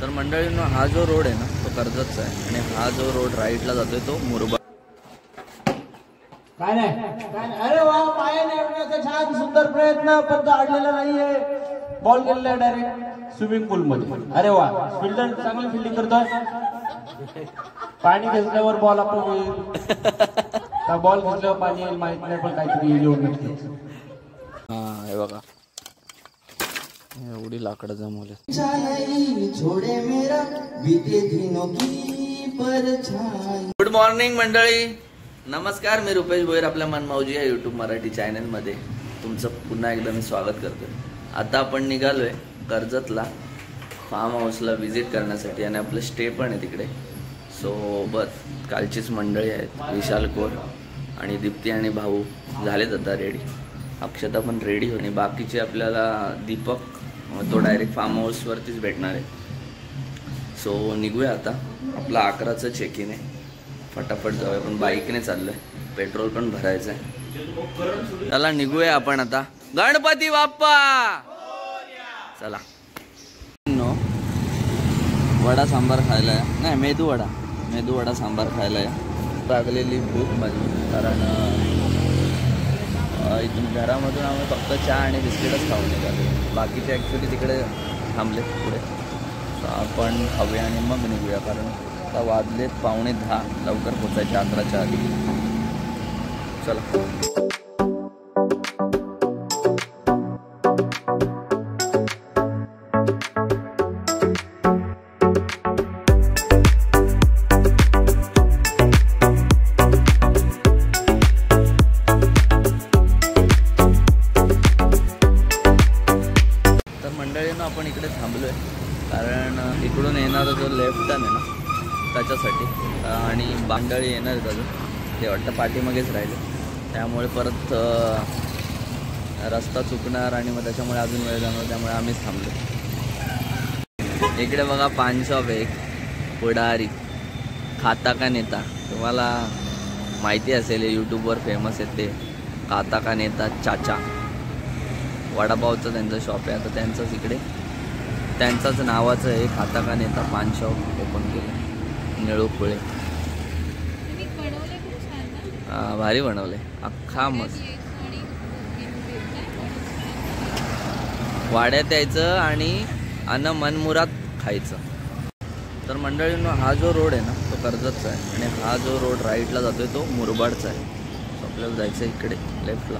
तर मंडळींनो, हा जो रोड आहे ना तो कर्जतचा आहे आणि हा जो रोड राईटला जातोय तो मुरबाड. काय नाही. अरे वा, पायाने अडवण्याचा छान सुंदर प्रयत्न, पण तो अडलेला नाहीये. बॉल गेलेला डायरेक्ट स्विमिंग पूल मध्ये. अरे वा, फिल्डर चांगली फिल्डिंग करतोय. पाणी घेतल्यावर बॉल आपण होईल, बॉल घेतल्यावर पाणी येईल माहित नाही, पण काहीतरी येऊन नक्की. हा, हे बघा एवढी लाकडं जमवले. गुड मॉर्निंग मंडळी, नमस्कार. मी रुपेश भोयर, आपल्या मनमौजी या यूट्यूब मराठी चॅनलमध्ये तुमचं पुन्हा एकदा मी स्वागत करतोय. आता आपण निघालोय कर्जतला फार्म हाऊसला व्हिजिट करण्यासाठी आणि आपलं स्टे पण आहे तिकडे. सोबत कालचीच मंडळी आहेत, विशाल कोर आणि दीप्ती आणि भाऊ झालेत आता रेडी. अक्षता पण रेडी होणे, बाकीचे आपल्याला दीपक तो डायरेक्ट फार्म हाऊसवरतीच भेटणार आहे. सो निघूया आता. आपला 11चं चेक इन आहे, फटाफट जाऊया. पण बाईकने चाललोय, पेट्रोल पण भरायचं आहे. चला निघूया आपण आता. गणपती बाप्पा चला. वडा सांबार खायला आहे, नाही मेदू वडा सांबार खायला आहे. लागलेली भूक माझी, कारण इथून घरामधून आम्ही फक्त चहा आणि बिस्किटच खाऊन निघालो. बाकीचे ॲक्च्युली तिकडे थांबले पुढे. आपण खाऊया आणि मग निघूया, कारण आता वाजलेत 9:45. लवकर पोचायचे 11च्या आधी. चला. आपण इकडे थांबलोय कारण इकडून येणारा जो लेफ्ट टर्न आहे ना त्याच्यासाठी, आणि बांडळी येणार आहेत अजून, ते वाटतं पाठीमागेच राहिले. त्यामुळे परत रस्ता चुकणार आणि मग त्याच्यामुळे अजून वेळ जाणार, त्यामुळे आम्हीच थांबलो. इकडे बघा पान शॉप आहे, एक पुढारी खाता का नेता. तुम्हाला माहिती असेल, यूट्यूबवर फेमस आहे ते खाता का नेता चाचा. वडापावचं त्यांचं शॉप आहे. आता त्यांचंच इकडे त्यांचाच नावाचं आहे, खाता का नेता पान शॉप ओपन केलं. निळू फुळे भारी बनवले, अख्खा मस्त. वाड्यात यायचं आणि मनमुराद खायचं. तर मंडळींनो, हा जो रोड आहे ना तो कर्जतचा आहे आणि हा जो रोड राईटला जातोय तो मुरबाडचा आहे. आपल्याला जायचं इकडे लेफ्टला.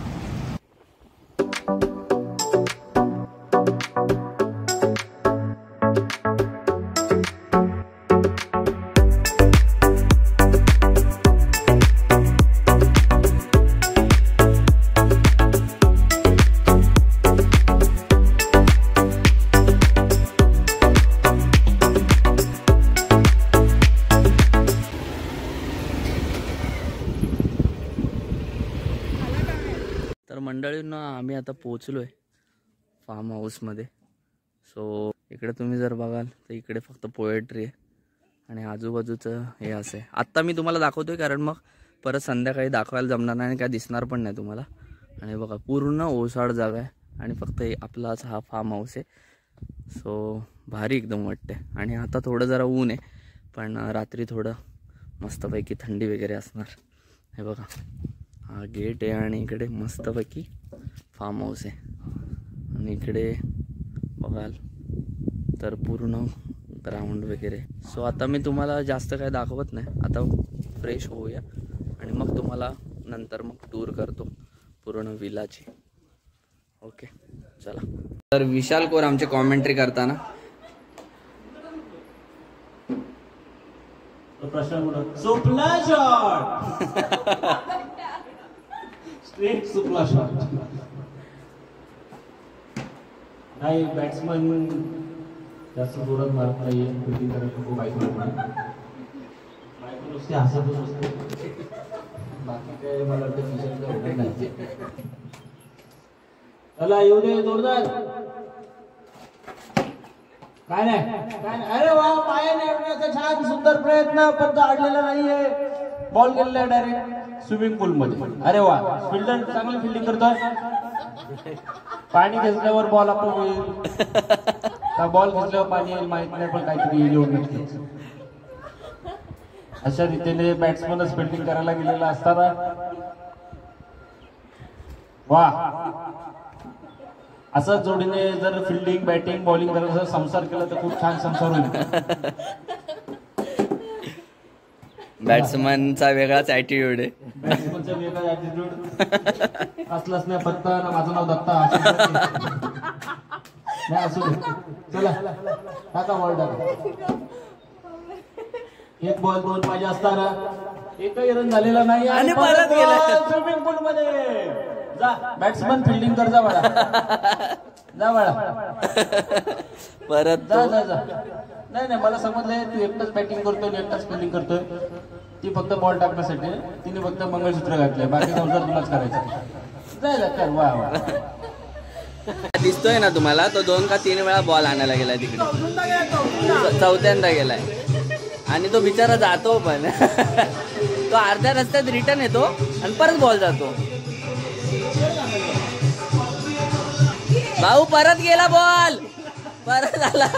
तर मंडळींना आम्ही आता पोचलो आहे फार्म हाऊसमध्ये. सो इकडे तुम्ही जर बघाल तर इकडे फक्त पोएट्री आहे आणि आजूबाजूचं हे असं आहे. आत्ता मी तुम्हाला दाखवतोय कारण मग परत संध्याकाळी दाखवायला जमणार नाही आणि काय दिसणार पण नाही तुम्हाला. आणि बघा पूर्ण ओसाड जागा आहे आणि फक्त आपलाच हा फार्म हाऊस आहे. सो भारी एकदम वाटते. आणि आता थोडं जरा ऊन आहे, पण रात्री थोडं मस्तपैकी थंडी वगैरे असणार. हे बघा हा गेट आहे आणि इकडे मस्तपैकी फार्म हाऊस आहे. आणि इकडे बघाल तर पूर्ण ग्राउंड वगैरे. सो आता मी तुम्हाला जास्त काय दाखवत नाही, आता फ्रेश होऊया आणि मग तुम्हाला नंतर मग टूर करतो पूर्ण विलाची. ओके चला. तर विशाल कोर आमचे कॉमेंट्री करताना सुपला शॉट स्ट्रेट सुपला शॉट. नाही, बॅट्समन जास्त जोरात मारत नाहीये, नुसते हसतच असते. बाकी काय मला वाटतं नाही. चला येऊ दे जोरदार. काय नाही. अरे वा, पायाने अडवण्याचा छान सुंदर प्रयत्न, पण तो अडलेला नाहीये. बॉल गेलेला डायरेक्ट स्विमिंग पूल मध्ये. अरे वा, फिल्डर चांगली फिल्डिंग करतोय. पाणी घेतल्यावर बॉल आपण होईल, का बॉल घेतल्यावर पाणी येईल माहित नाही, पण काहीतरी येऊन नक्कीच. अशा रीतीने बॅट्समनच फिल्डिंग करायला गेलेला असताना वा, असं जोडीने जर फिल्डिंग बॅटिंग बॉलिंग करायचा संसार केला तर खूप छान संसार होईल. बॅट्समनचा वेगळाच ऍटिट्यूड आहे. बॅट्समनचा वेगळा ऍटिट्यूड असलाच नाही. फक्त माझं नाव दत्ता नाही असू दे. चला टाका बॉल टाका. एक बॉल 2 पाहिजे असताना एकही रन झालेला नाही आणि परत गेला स्विमिंग पूल मध्ये. जा बॅट्समन फिल्डिंग कर, जा बाळा, जा बाळा परत जा जा जा. नाही नाही, मला समजलंय तू एकटाच बॅटिंग करतोय एकटाच फिल्डिंग करतोय. ती फक्त बॉल टाकण्यासाठी, तिने फक्त मंगळसूत्र घातलंय, बाकी संसार तुलाच करायचा. जा जा कर. वा वा. दिसतोय ना तुम्हाला, तो 2 का 3 वेळा बॉल आणायला गेलाय तिकडे, चौथ्यांदा गेलाय. आणि तो बिचारा जातो पण तो अर्ध्या रस्त्यात रिटर्न येतो आणि परत बॉल जातो. भाऊ परत गेला बॉल, परत आला.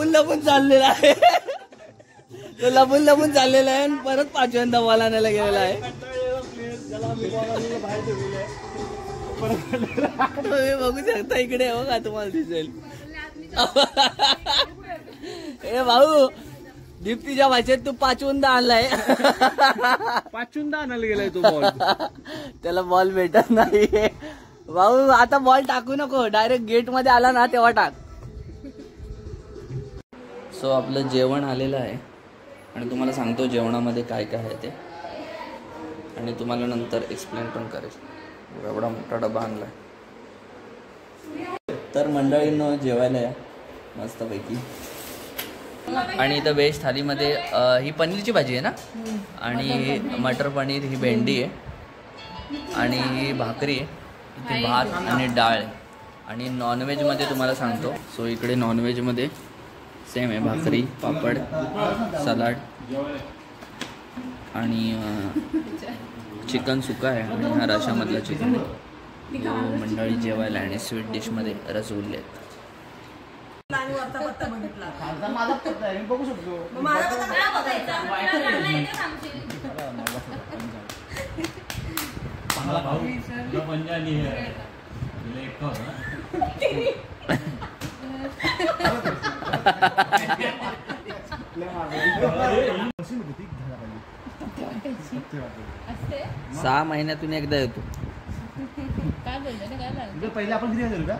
लपून चाललेला आहे तो, लपून चाललेला आहे आणि परत 5व्यांदा बॉल आणायला गेलेला आहे. तुम्ही बघू शकता इकडे, बघा तुम्हाला दिसेल. ए भाऊ, दीप्तीच्या भाषेत तू 5व्यांदा आणलाय. 5व्यांदा आणायला गेलाय तो बॉल. त्याला बॉल भेटत नाही भाऊ. आता बॉल टाकू नको, डायरेक्ट गेट मध्ये आला ना तेव्हा टाक. सो आपलं जेवण आलेलं आहे आणि तुम्हाला सांगतो जेवणामध्ये काय काय आहे ते, आणि तुम्हाला नंतर एक्सप्लेन पण करेल. एवढा मोठा डबा आणलाय. तर मंडळींनो जेवायला या मस्तपैकी. आणि इथं व्हेज थालीमध्ये ही पनीरची भाजी आहे ना, आणि मटर पनीर, ही भेंडी आहे, आणि ही भाकरी आहे, इथे भात आणि डाळ आहे. आणि नॉनव्हेजमध्ये तुम्हाला सांगतो, सो इकडे नॉनव्हेजमध्ये सेम आहे, भाकरी, पापड, सलाड आणि चिकन सुका आहे, आणि हा रशामधला चिकन आहे. मंडळी जेवायला. आणि स्वीट डिशमध्ये रसगुल्ले आहेत. बघू शकतो. सहा महिन्यातून एकदा येतो. पहिले आपण किती झालो का?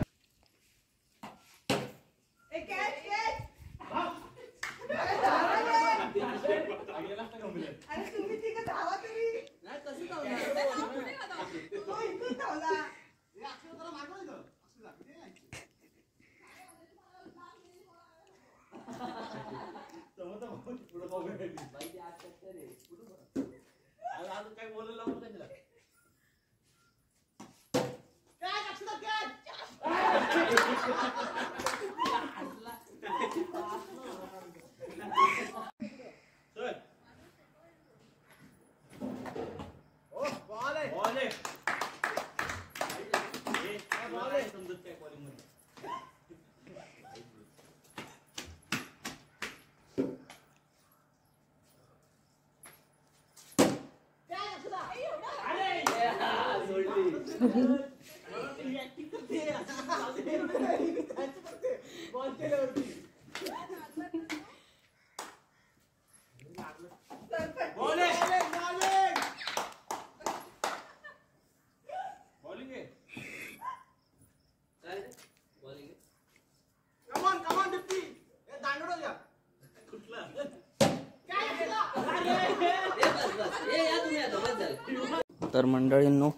तर मंडळींनो,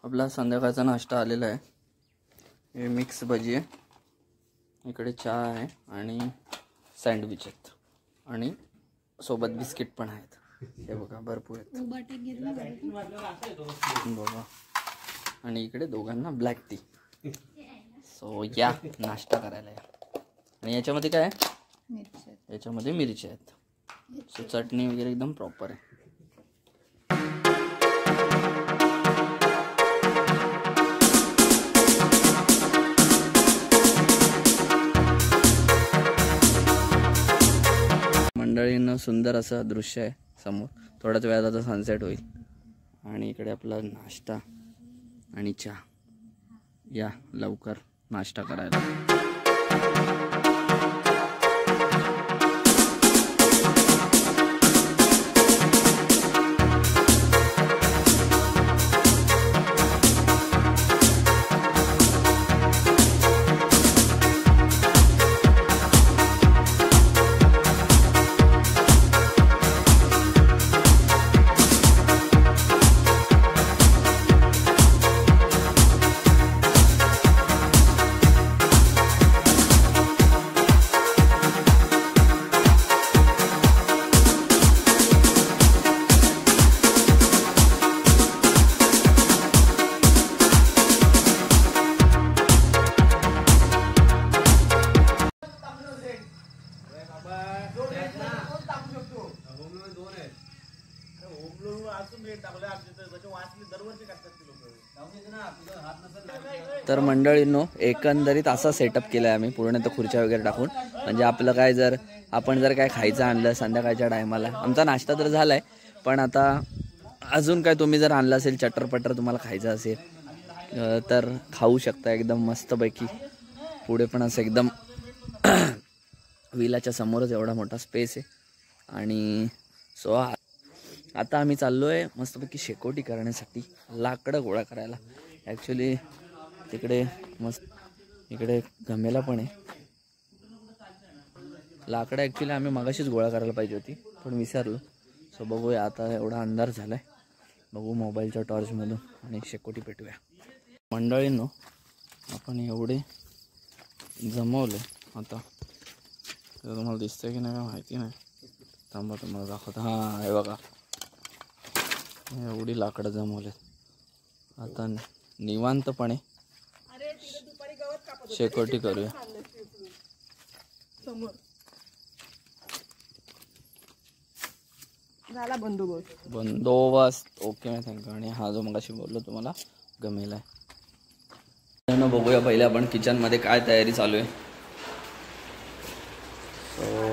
आपला संध्याकाळचा नाश्ता आलेला आहे. हे मिक्स भजी आहे, इकडे चहा आहे आणि सँडविच आहेत, आणि सोबत बिस्किट पण आहेत. हे बघा भरपूर आहेत बघा. आणि इकडे दोघांना ब्लॅक टी. सो या नाश्ता करायला या. आणि याच्यामध्ये काय आहे? याच्यामध्ये मिरची आहेत. सो चटणी वगैरे एकदम प्रॉपर आहे. मंडळींना सुंदर असं दृश्य आहे समोर. थोड्याच वेळात आता सनसेट होईल. आणि इकडे आपला नाश्ता आणि चहा. या लवकर नाश्ता करायला. तर मंडळींनो, एकंदरीत असा सेटअप केला आहे आम्ही पूर्ण. तर खुर्च्या वगैरे टाकून, म्हणजे आपलं काय जर आपण जर काय खायचं आणलं संध्याकाळच्या टायमाला, आमचा नाश्ता तर झाला आहे, पण आता अजून काय तुम्ही जर आणलं असेल चटरपटर तुम्हाला खायचं असेल तर खाऊ शकता एकदम मस्तपैकी. पुढे पण असं एकदम विलाच्या समोरच एवढा मोठा स्पेस आहे. आणि सो आता आम्ही चाललो आहे मस्तपैकी शेकोटी करण्यासाठी, लाकडं गोळा करायला. ॲक्च्युली तिकडे मस्त इकडे गमेला पण आहे लाकडं. ॲक्च्युली आम्ही मगाशीच गोळा करायला पाहिजे होती, पण विसरलो. सो बघूया, आता एवढा अंधार झाला आहे, बघू मोबाईलच्या टॉर्चमधून आणि शेकोटी पेटूया. मंडळींनो, आपण एवढे जमवले आता, तुम्हाला दिसतंय की नाही माहिती नाही, थांबा तुम्हाला दाखवतो. हां, हे बघा, एवढी लाकडं जमवलेत. आता निवांतपणे शेकोटी करूया. बंदोबस्त ओके, मी थँक्यू. आणि हा जो मगाशी बोललो तुम्हाला गमेला आहे. बघूया पहिले आपण किचनमध्ये काय तयारी चालू आहे. सो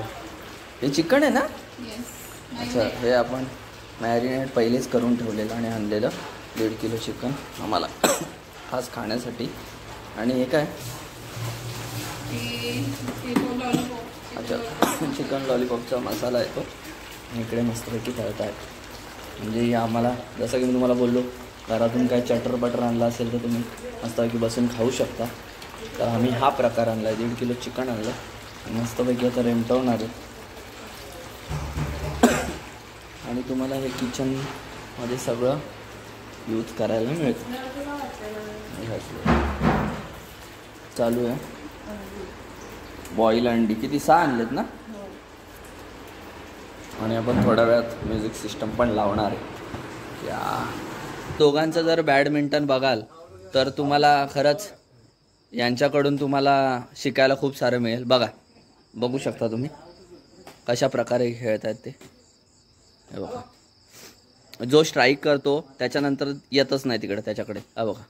हे चिकन आहे ना? अच्छा, हे आपण मॅरिनेट पहिलेच करून ठेवलेलं आणि आणलेलं 1.5 किलो चिकन आम्हाला खास खाण्यासाठी. आणि हे काय? अच्छा, चिकन लॉलीपॉपचा मसाला आहे तो. इकडे मस्तपैकी तळत आहेत. म्हणजे आम्हाला, जसं की मी तुम्हाला बोललो, घरातून काय चटर बटर आणला असेल तर तुम्ही मस्तपैकी बसून खाऊ शकता. तर आम्ही हा प्रकार आणला आहे, 1.5 किलो चिकन आणलं मस्तपैकी आता रेमटवणार आहे. आणि तुम्हाला हे किचनमध्ये सगळं यूज करायला मिळतं. चालू आहे बॉईल अंडी, किती 6 आणलेत ना. आणि आपण थोड्या वेळात म्युझिक सिस्टम पण लावणार आहे. या दोघांचं जर बॅडमिंटन बघाल तर तुम्हाला खरंच यांच्याकडून तुम्हाला शिकायला खूप सारं मिळेल. बघू शकता तुम्ही कशा प्रकारे खेळत आहेत ते. हे बघा, जो स्ट्राईक करतो त्याच्यानंतर येतच नाही तिकडे त्याच्याकडे. हा बघा,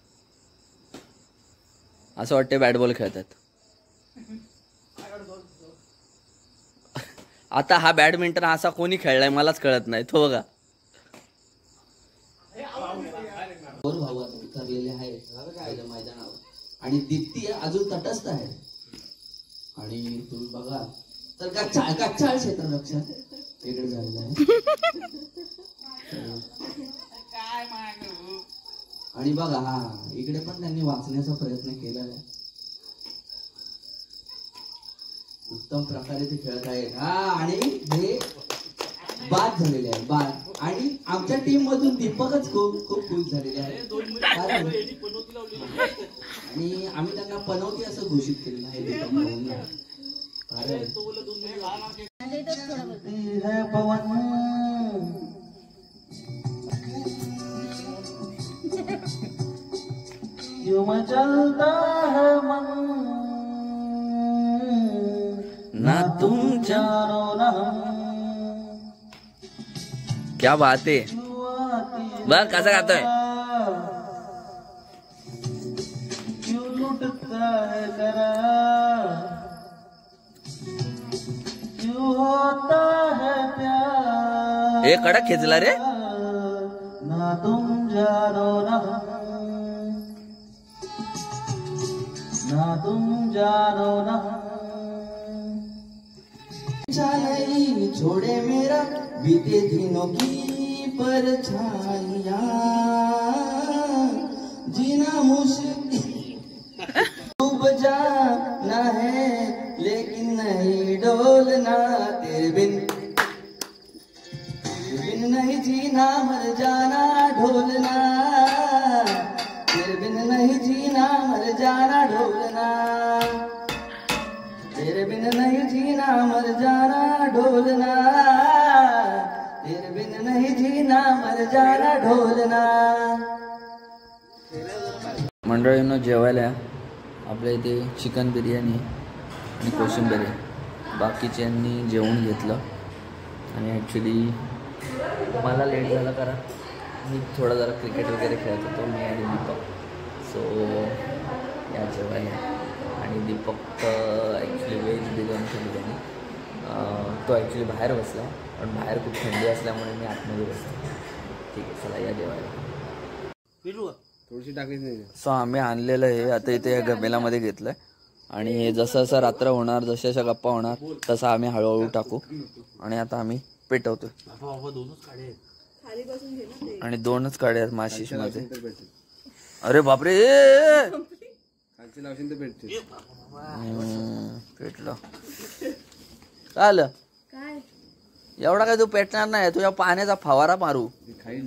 असं वाटते बॅट बॉल खेळतात. आता हा बॅडमिंटन असा कोणी खेळलाय मलाच कळत नाही. तो बघा, उतरलेले आहे मैदानावर आणि दीप्ती अजून तटस्थ आहे. आणि तुम्ही बघा तर गच्चाळ क्षेत्ररक्षण वेगळं झालेलं आहे. आणि बघा, हा इकडे पण त्यांनी वाचण्याचा प्रयत्न केला आहे. उत्तम प्रकारे ते खेळत आहेत. हा, आणि हे बाद झालेले आहे, बाद. आणि आमच्या टीम मधून दीपकच खूप खुश झालेले आहे. आणि आम्ही त्यांना पनवती असं घोषित केलेलं आहे दीपक भाऊंना. ना तुम क्या बात है. बघ कसा गातोय. होता है हे कडक खेचला रे. ना तुम जानो ना तुम जानो ना नहीं छोड़े मेरा बीते दिनों की परछाइयां जीना मुश्किल डूब जाना है लेकिन नहीं डोलना तेरे बिन नहीं जीना मर जाना ढोलना तेरे बिन नहीं जीना मर जाना ढोलना तेरे बिन नहीं जीना मर जाना ढोलना तेरे बिन नहीं जीना मर जाना ढोलना. मंडळींनो जेवायला आपल्या इथे चिकन बिर्याणी आणि कोशिंबीर आहे. बाकीच्यांनी जेवून घेतलं आणि ॲक्च्युली मला लेट झाला कारण मी थोडा जरा क्रिकेट वगैरे खेळत होतो मी आणि दीपक. सो या जेवायला आणि दीपक ॲक्च्युली व्हेज बिर्याणी खाल्ली त्यांनी. तो ॲक्च्युली बाहेर बसला पण बाहेर खूप थंडी असल्यामुळे मी आतमध्ये बसलो. ठीक आहे चला या जेवायला. थोडीशी टाकलीच नाही. सो आम्ही आणलेलं आहे आता इथे या गमेलामध्ये घेतलं आहे आणि जसं जसं रात्र होणार जशा जशा गप्पा होणार तसं आम्ही हळूहळू टाकू आणि आता आम्ही पेटवतोय. आणि 2च काड्या आहेत माशीश मध्ये. अरे बापरे खालची लावशील तर भेटते. पेटलं काय आलं एवढा काय तू पेटणार नाही तुझ्या पाण्याचा फवारा मारू. खाई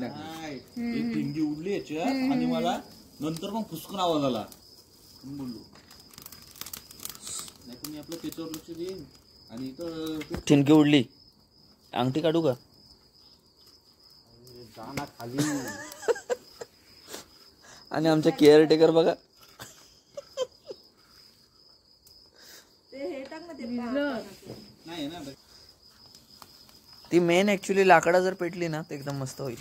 टिंगी उडली याच्यात आणि मला नंतर मग फुसकून आवाज आला बोललो नाही तर मी आपलं त्याच्यावर लक्ष देईन. आणि इथं ठिणकी उडली. अंगठी काढू का खाली. आणि आमचे केअरटेकर बघा नाही ना ती मेन ऍक्च्युली लाकडा जर पेटली ना तर एकदम मस्त होईल.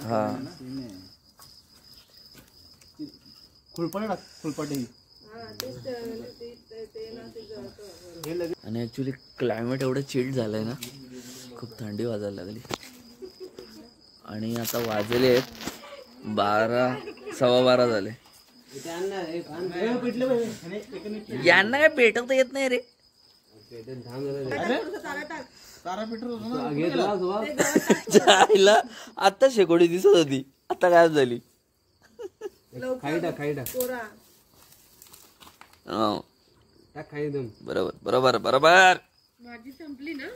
हा फुलपट आणि ऍक्च्युली क्लायमेट एवढं चिल्ड झालंय ना खूप थंडी वाजायला लागली. आणि आता वाजले 12 सव्वा 12 झाले. यांना काय पेटवता येत नाही रे. जायला आता शेकोडी दिसत होती आता काय झाली. बरोबर बरोबर बरोबर. माझी संपली ना.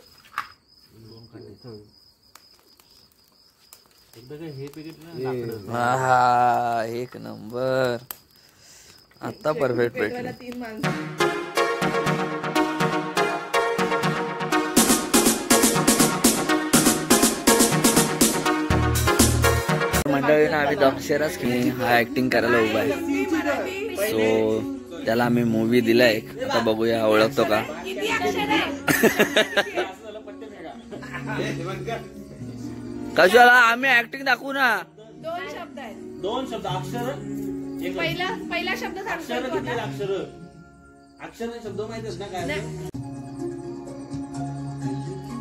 हा एक नंबर. आता परफेक्ट पेटलं. 3 माणसं मंडळीनं आम्ही अक्षरच की हा ऍक्टिंग करायला उभा आहे. सो त्याला आम्ही मूवी दिलाय आता बघूया ओळखतो का. कशाला आम्ही ऍक्टिंग दाखवू ना. 2 शब्द आहेत. 2 शब्द अक्षर पहिला शब्द सांगतो अक्षर शब्द माहिती आहेत ना काय.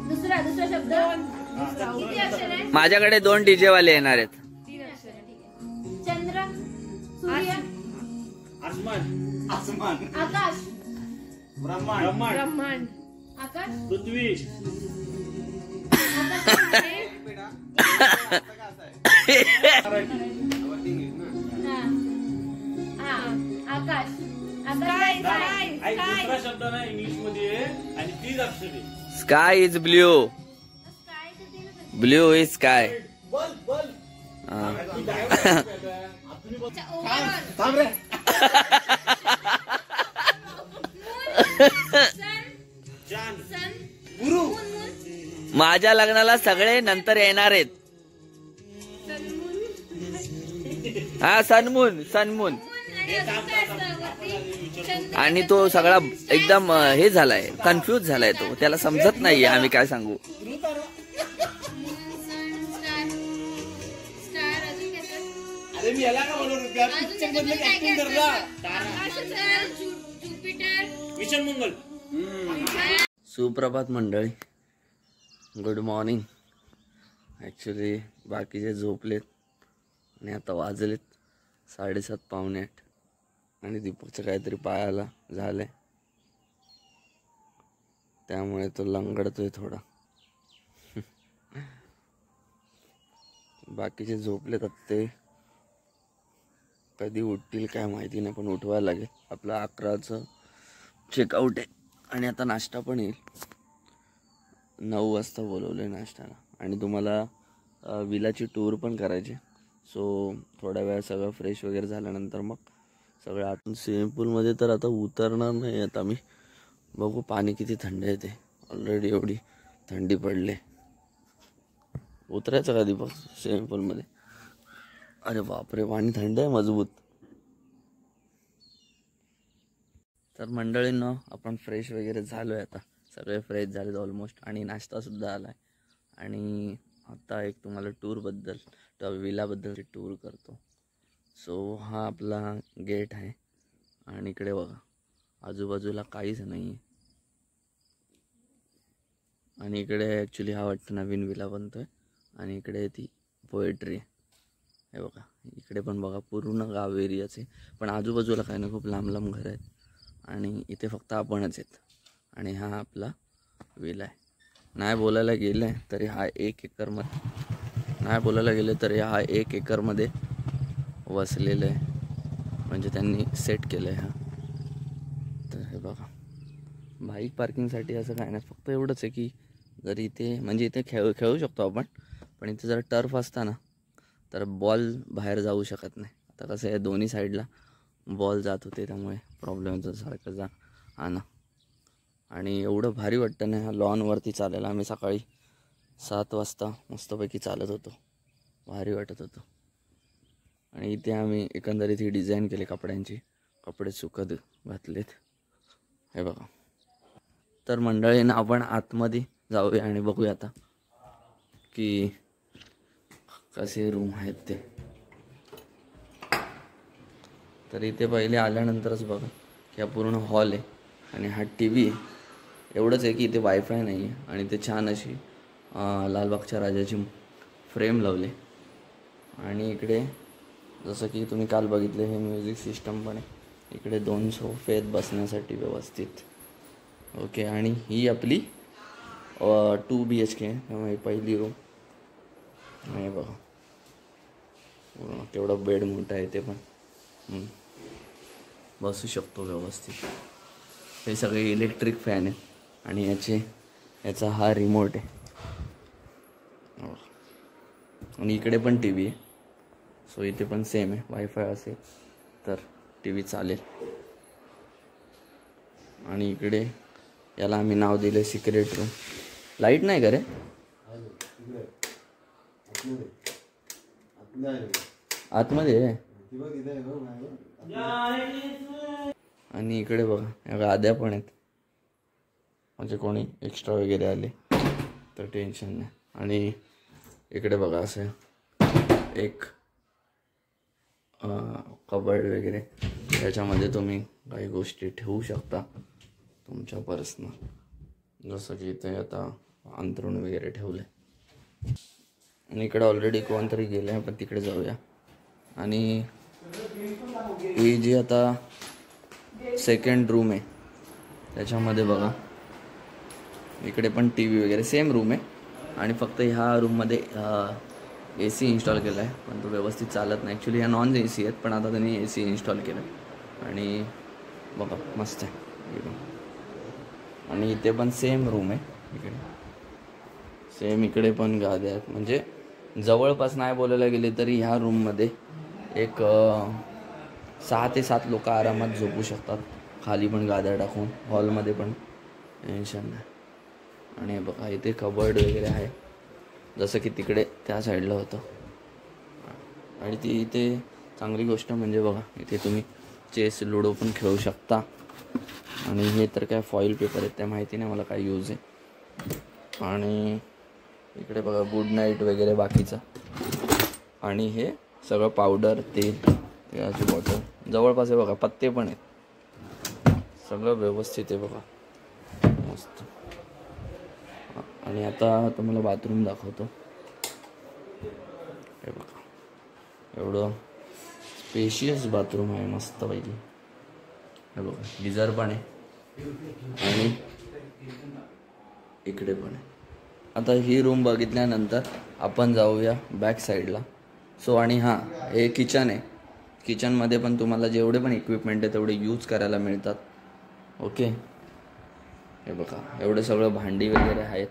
दुसरा शब्द किती अक्षर आहे. माझ्याकडे 2 डीजे वाले येणार आहेत. 3 अक्षर आहे. ठीक आहे. चंद्र सूर्य आसमान आकाश ब्रह्मांड आकाश पृथ्वी आकाश दुसरा शब्द ना इंग्लिश मध्ये आणि 3 अक्षर आहे. Sky is blue. Blue is sky. माझ्या लग्नाला सगळे नंतर येणार आहेत. हा सनमून आणि तो सगळा एकदम हे झालाय कन्फ्यूज झालाय तो. त्याला समजत नाहीये आम्ही काय सांगू. सुप्रभात मंडळी. Good morning. ॲक्च्युली बाकीचे झोपलेत आणि आता वाजलेत 7:30 पावणे 8 आणि दीपकचं काहीतरी पायाला झालंय, त्यामुळे तो लंगडतोय थोडा. बाकीचे झोपलेत, आता ते कधी उठतील काय माहिती नाही, पण उठवायला लागेल. आपलं 11चं चेकआउट आहे आणि आता नाश्ता पण येईल. 9 वाजता बोलवलं आहे नाश्त्याला. आणि तुम्हाला विलाची टूर पण करायची. सो थोड्या वेळ सगळं फ्रेश वगैरे झाल्यानंतर मग सगळं आतून स्विमिंग पूलमध्ये तर आता उतरणार नाही. आता मी बघू पाणी किती थंड आहे ते. ऑलरेडी एवढी थंडी पडली. उतरायचं का दीपक स्विमिंग पूलमध्ये? अरे बापरे, पाणी थंड आहे मजबूत. तर मंडळींनो, आपण फ्रेश वगैरे झालो आहे आता. सगळे फ्रेश झालेत ऑलमोस्ट आणि नाश्तासुद्धा आला आहे. आणि आता एक तुम्हाला टूरबद्दल त्या विलाबद्दलची टूर करतो. सो हा आपला गेट आहे आणि इकडे बघा आजूबाजूला काहीच नाही आहे. आणि इकडे ॲक्च्युली हा वाटतं नवीन विला बनतोय आणि इकडे ती पोएट्री आहे. हे बघा इकडे पण बघा पूर्ण गाव एरियाच आहे, पण आजूबाजूला काही नाही, खूप लांब लांब घरं आहेत आणि इथे फक्त आपणच आहेत. आणि हा आपला विला आहे. नाही बोलायला गेलं तरी हा 1 एकरमध्ये वसलेलं आहे, म्हणजे त्यांनी सेट केलं आहे. हा तर हे बघा बाईक पार्किंगसाठी असं काय नाही, फक्त एवढंच आहे की जर इथे म्हणजे इथे खेळू शकतो आपण, पण इथे जर टर्फ असता ना तर बॉल बाहेर जाऊ शकत नाही. आता कसं आहे दोन्ही साईडला बॉल जात होते, त्यामुळे प्रॉब्लेम होतो सारखं जा आणा. आणि एवढं भारी वाटतं ना ह्या लॉनवरती चालायला. आम्ही सकाळी 7 वाजता मस्तपैकी चालत होतो, भारी वाटत होतं. आणि इथे आम्ही एकंदरीत ही डिझाईन केली कपड्यांची, कपडे सुकत घातलेत हे बघा. तर मंडळींना आपण आतमध्ये जाऊया आणि बघूया आता की कसे रूम आहेत ते. तर इथे पहिले आल्यानंतरच बघा की हा पूर्ण हॉल आहे आणि हा TV आहे. एवढंच आहे की इथे वायफाय नाही आहे आणि ते छान अशी लालबागच्या राजाची फ्रेम लावले. आणि इकडे जसं की तुम्ही काल बघितले हे म्युझिक सिस्टम पण आहे. इकडे 2 सोफे आहेत बसण्यासाठी व्यवस्थित. ओके, आणि ही आपली 2 BHK आहे, त्यामुळे पहिली रूम नाही बघा. तेवढा बेड मोठा आहे, ते पण बसू शकतो व्यवस्थित. हे सगळे इलेक्ट्रिक फॅन आहेत आणि याचा हा रिमोट आहे. आणि इकडे पण TV आहे. सो इथे पण सेम आहे, वायफाय असेल तर TV चालेल. आणि इकडे याला आम्ही नाव दिले सिक्रेट रूम. लाईट नाही का रे? आतमध्ये आहे. आणि इकडे बघा या गाद्या पण आहेत, म्हणजे कोणी एक्स्ट्रा वगैरे आले तर टेन्शन नाही. आणि इकडे बघा असं एक कबर्ड वगैरे, त्याच्यामध्ये तुम्ही काही गोष्टी ठेवू शकता तुमच्या पर्सनल, जसं की इथे आता अंथरूण वगैरे ठेवले. आणि इकडे ऑलरेडी कोणतरी गेले आहे, पण तिकडे जाऊया. आणि ही जी आता सेकंड रूम आहे त्याच्यामध्ये बघा इकडे पण TV वगैरे सेम रूम आहे. आणि फक्त ह्या रूममध्ये AC इन्स्टॉल केला आहे, पण तो व्यवस्थित चालत नाही. ॲक्च्युली ह्या नॉन AC आहेत, पण आता त्यांनी AC इन्स्टॉल केलं आहे. आणि बघा मस्त आहे रूम. आणि इथे पण सेम रूम आहे, इकडे सेम इकडे पण गाद्या आहेत. म्हणजे जवळपास नाही बोलायला गेले तरी ह्या रूममध्ये एक 6 ते 7 लोक आरामात झोपू शकतात. खाली पण गाद्या टाकून, हॉलमध्ये पण टेन्शन नाही. आणि बघा इथे कबर्ड वगैरे आहे, जसं की तिकडे त्या साईडला होतं. आणि ती इथे चांगली गोष्ट म्हणजे बघा इथे तुम्ही चेस लुडो पण खेळू शकता. आणि हे तर काय फॉईल पेपर आहेत, त्या माहिती नाही मला काय यूज आहे. आणि इकडे बघा गुड नाईट वगैरे बाकीचं. आणि हे सगळं पावडर, तेल, तेलाची बॉटल जवळपास आहे बघा. पत्ते पण आहेत, सगळं व्यवस्थित आहे बघा मस्त. आणि आता तुम्हाला बाथरूम दाखवतो. एवढं स्पेशियस बाथरूम आहे मस्तपैकी. हे बघा गिझर पण आहे आणि इकडे पण आहे. आता ही रूम बघितल्यानंतर आपण जाऊया बॅक साईडला. सो आणि हां, हे किचन आहे. किचनमध्ये पण तुम्हाला जेवढे पण इक्विपमेंट आहे तेवढे यूज करायला मिळतात. ओके, हे बघा एवढं सगळं भांडी वगैरे आहेत.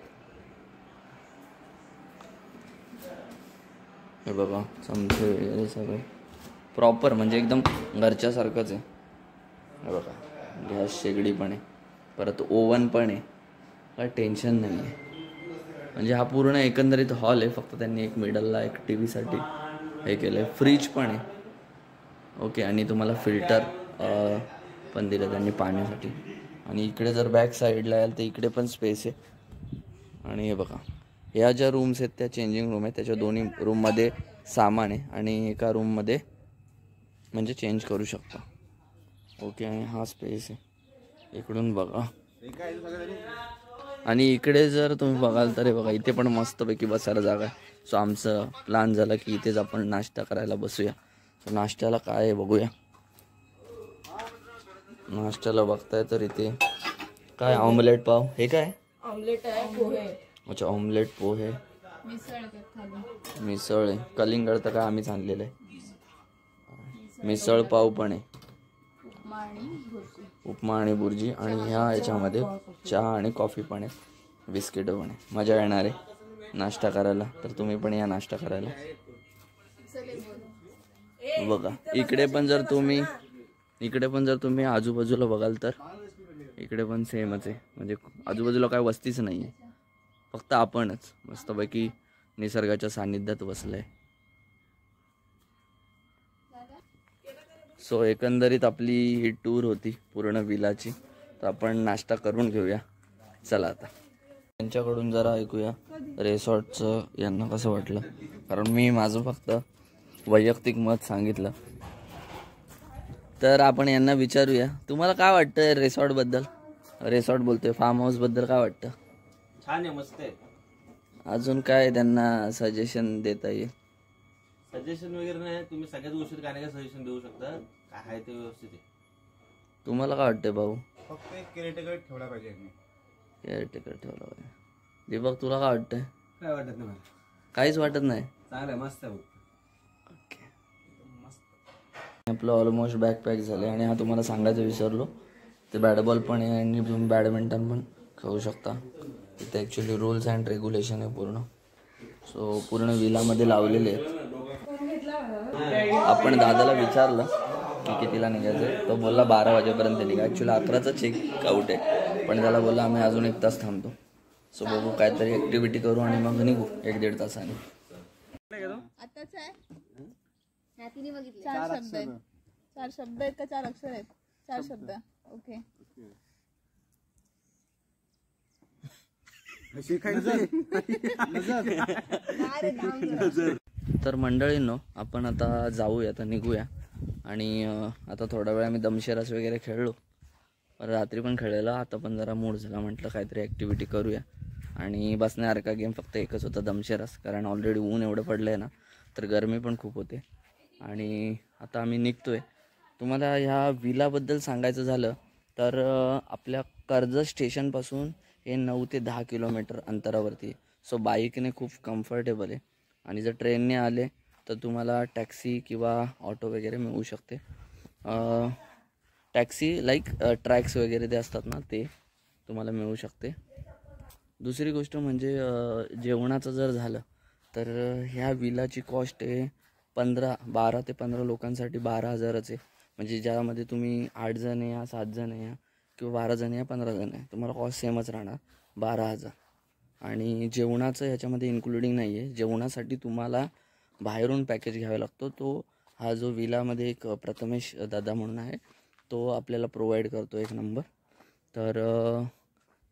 हे बघा चमचे वगैरे सगळे प्रॉपर म्हणजे एकदम घरच्यासारखंच आहे. हे बघा गॅस शेगडी पण आहे, परत ओव्हन पण आहे, काय टेन्शन नाही आहे. म्हणजे हा पूर्ण एकंदरीत हॉल आहे. फक्त त्यांनी एक मिडलला एक टी व्हीसाठी हे केलं आहे. फ्रीज पण आहे. ओके, आणि तुम्हाला फिल्टर पण दिलं त्यांनी पाण्यासाठी. आणि इकडे जर बॅक साईडला याल तर इकडे पण स्पेस आहे. आणि हे बघा ह्या ज्या रूम्स आहेत त्या चेंजिंग रूम आहेत. त्याच्या दोन्ही रूममध्ये सामान आहे आणि एका रूममध्ये म्हणजे चेंज करू शकता. ओके, आणि हा स्पेस आहे. इकडून बघा. आणि इकडे जर तुम्ही बघाल तर हे बघा इथे पण मस्तपैकी बसायला जागा आहे. सो आमचं प्लॅन झालं की इथेच आपण नाश्ता करायला बसूया. सो नाश्त्याला काय आहे बघूया. नाश्त्याला बघताय तर इथे काय ऑमलेट पाव. हे काय ऑमलेट आहे, पोहे, अच्छा ऑमलेट पोहे, मिसळ आहे. कलिंगड तर काय आम्हीच आणलेलं आहे. मिसळ पाव पण आहे, उपमा आणि बुर्जी. आणि ह्या याच्यामध्ये चहा आणि कॉफी पण आहे, बिस्किट पण आहे. मजा येणार आहे नाश्ता करायला. तर तुम्ही पण या नाश्ता करायला. बघा इकडे पण जर तुम्ही आजूबाजूला बघाल तर इकडे पण सेमच आहे. म्हणजे आजूबाजूला काय वस्तीच नाही आहे, फक्त आपणच मस्तपैकी निसर्गाच्या सानिध्यात बसलंय. सो एकंदरीत आपली ही टूर होती पूर्ण विलाची. तर आपण नाश्ता करून घेऊया. चला आता त्यांच्याकडून जरा ऐकूया रिसॉर्टचं यांना कसं वाटलं. कारण मी माझं फक्त वैयक्तिक मत सांगितलं. तर आपण यांना विचारूया तुम्हाला काय वाटतं रिसॉर्टबद्दल. रिसॉर्ट बोलतोय, फार्म हाऊसबद्दल काय वाटतं. छान आहे, मस्त आहे. अजून काय त्यांना सजेशन देता येईल. सजेशन वगैरे नाही, तुम्ही सगळ्याच गोष्टीत काय नाही सजेशन देऊ शकता. काय आहे ते व्यवस्थित आहे. तुम्हाला काय वाटतंय भाऊ. फक्त एक केअरटेकर ठेवला पाहिजे. केअरटेकर ठेवला पाहिजे. दीपक तुला काय वाटतंय. काय वाटत नाही मला, काहीच वाटत नाही. चांगलं आहे, मस्त आहे. ओके, आपलं ऑलमोस्ट बॅग पॅक झाले. आणि हा तुम्हाला सांगायचं विसरलो, ते बॅटबॉल पण आहे आणि तुम्ही बॅडमिंटन पण खेळू शकता. इथे ॲक्च्युली रूल्स अँड रेग्युलेशन आहे पूर्ण. सो पूर्ण विलामध्ये लावलेले आहेत. आपण दादाला विचारलं की कितीला निघायचं, तो बोलला 12 वाजेपर्यंत निघा. ॲक्च्युली 11चा चेक आउट आहे, पण त्याला बोलला आम्ही अजून 1 तास थांबतो. सो बघू काहीतरी ॲक्टिव्हिटी करू आणि मग निघू 1-1.5 तासाने. आताच आहे. चार शब्द आहेत. 4 शब्द आहेत का 4 अक्षर आहेत. 4 शब्द. ओके, तर मंडळींनो आपण आता जाऊया, आता निघूया. आणि आता थोडा वेळ आम्ही दमशेरास वगैरे खेळलो, रात्री पण खेळलेला. आता पण जरा मूड झाला, म्हटलं काहीतरी ॲक्टिव्हिटी करूया. आणि बसण्यासारखा गेम फक्त एकच होता, दमशेरास. कारण ऑलरेडी ऊन एवढं पडलं आहे ना, तर गरमी पण खूप होते. आणि आता आम्ही निघतो आहे. तुम्हाला ह्या विलाबद्दल सांगायचं झालं तर आपल्या कर्जत स्टेशनपासून हे 9 ते 10 किलोमीटर अंतरावरती आहे. सो बाईकने खूप कम्फर्टेबल आहे. आणि जर ट्रेनने आले तर तुम्हाला टॅक्सी किंवा ऑटो वगैरे मिळू शकते. टॅक्सी लाईक ट्रॅक्स वगैरे ते असतात ना, ते तुम्हाला मिळू शकते. दुसरी गोष्ट म्हणजे जेवणाचं जर झालं तर ह्या विलाची कॉस्ट आहे 12 ते 15 लोकांसाठी 12,000च आहे. म्हणजे ज्यामध्ये तुम्ही 8 जण या, 7 जण या किंवा 12 जण या, 15 जण आहे, तुम्हाला कॉस्ट सेमच राहणार 12,000. आणि जेवणाचं ह्याच्यामध्ये इन्क्लुडिंग नाही आहे. जेवणासाठी तुम्हाला बाहेरून पॅकेज घ्यावा लागतो. तो हा जो विलामध्ये एक प्रथमेश दादा म्हणून आहे, तो आपल्याला प्रोव्हाइड करतो 1 नंबर. तर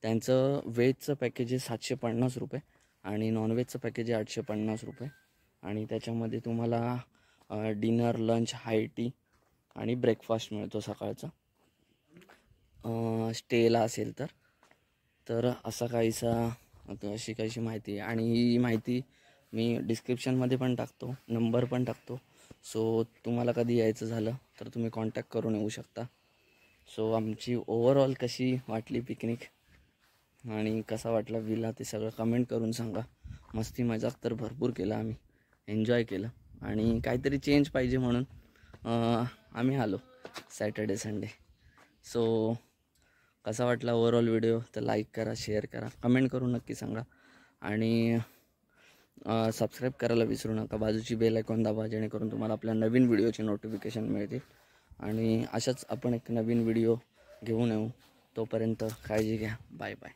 त्यांचं व्हेजचं पॅकेज आहे 750 रुपये आणि नॉनव्हेजचं पॅकेज आहे 850 रुपये. आणि त्याच्यामध्ये तुम्हाला डिनर, लंच, हाय टी आणि ब्रेकफास्ट मिळतो सकाळचा, स्टेला असेल तर असा काहीसा अशी माहिती आहे. आणि ही माहिती मी डिस्क्रिप्शनमध्ये पण टाकतो, नंबर पण टाकतो. सो तुम्हाला कधी यायचं झालं तर तुम्ही कॉन्टॅक्ट करून येऊ शकता. सो आमची ओव्हरऑल कशी वाटली पिकनिक आणि कसा वाटला विला ते सगळं कमेंट करून सांगा. मस्ती मजाक तर भरपूर केला आम्ही, एन्जॉय केलं आणि काहीतरी चेंज पाहिजे म्हणून आम्ही आलो सॅटर्डे संडे. सो कसा वाटला ओव्हरऑल व्हिडिओ तर लाईक करा, शेअर करा, कमेंट करून नक्की सांगा आणि सबस्क्राईब करायला विसरू नका. बाजूची बेल आयकॉन दाबा जेणेकरून तुम्हाला आपल्या नवीन व्हिडिओची नोटिफिकेशन मिळतील आणि अशाच आपण एक नवीन व्हिडिओ घेऊन येऊ. तोपर्यंत काळजी घ्या. Bye bye.